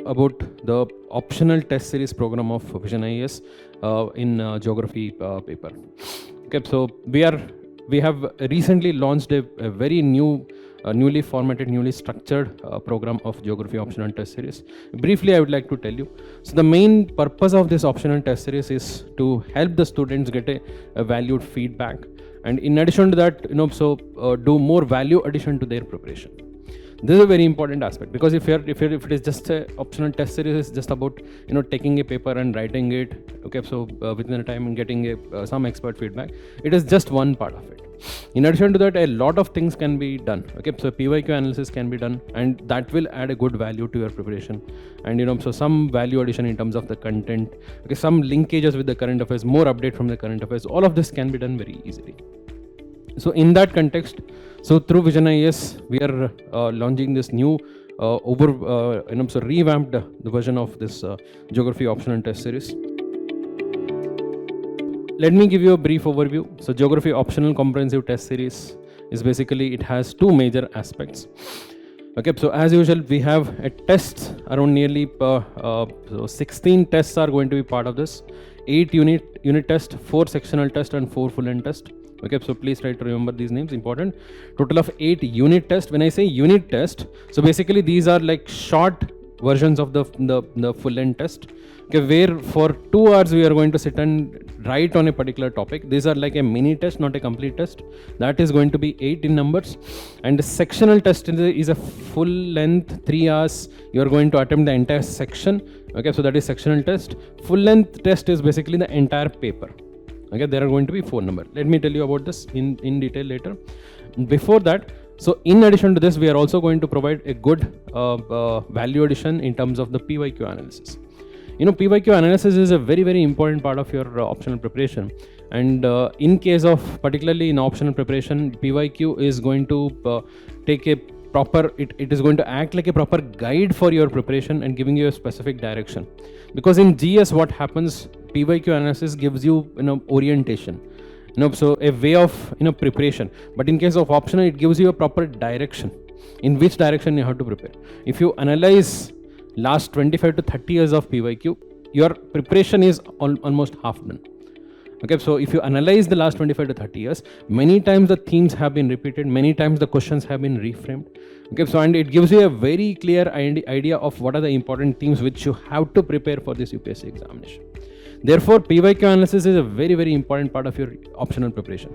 about the optional test series program of Vision IAS in geography paper. Okay, so we have recently launched a very newly formatted, newly structured program of geography optional test series. Briefly, I would like to tell you. So the main purpose of this optional test series is to help the students get a valued feedback, and in addition to that, do more value addition to their preparation. This is a very important aspect, because if it is just a optional test series, it's just about taking a paper and writing it, okay, so within a time and getting some expert feedback. It is just one part of it. In addition to that, a lot of things can be done. Okay, so PYQ analysis can be done, and that will add a good value to your preparation. And so some value addition in terms of the content, okay, some linkages with the current affairs, more update from the current affairs. All of this can be done very easily. So in that context, so through Vision IAS, we are launching this new revamped the version of this geography optional test series. Let me give you a brief overview. So geography optional comprehensive test series is basically, it has two major aspects. Okay, so as usual, we have a test around nearly 16 tests are going to be part of this. 8 unit test, 4 sectional test, and 4 full end test. Okay, so please try to remember these names, important. Total of 8 unit tests. When I say unit test, so basically these are like short versions of the full end test. Okay, where for 2 hours we are going to sit and write on a particular topic. These are like a mini test, not a complete test. That is going to be 8 in numbers. And the sectional test is a full length, 3 hours. You are going to attempt the entire section. Okay, so that is sectional test. Full length test is basically the entire paper. Okay, there are going to be 4 numbers. Let me tell you about this in detail later. Before that, so in addition to this, we are also going to provide a good value addition in terms of the PYQ analysis. PYQ analysis is a very, very important part of your optional preparation. And in case of, particularly in optional preparation, PYQ is going to take a proper, it is going to act like a proper guide for your preparation and giving you a specific direction. Because in GS, what happens, PYQ analysis gives you, orientation. So a way of, preparation. But in case of optional, it gives you a proper direction, in which direction you have to prepare. If you analyze last 25 to 30 years of PYQ, your preparation is almost half done. Okay, so if you analyze the last 25 to 30 years, many times the themes have been repeated, many times the questions have been reframed. Okay, so and it gives you a very clear idea of what are the important themes which you have to prepare for this UPSC examination. Therefore, PYQ analysis is a very, very important part of your optional preparation.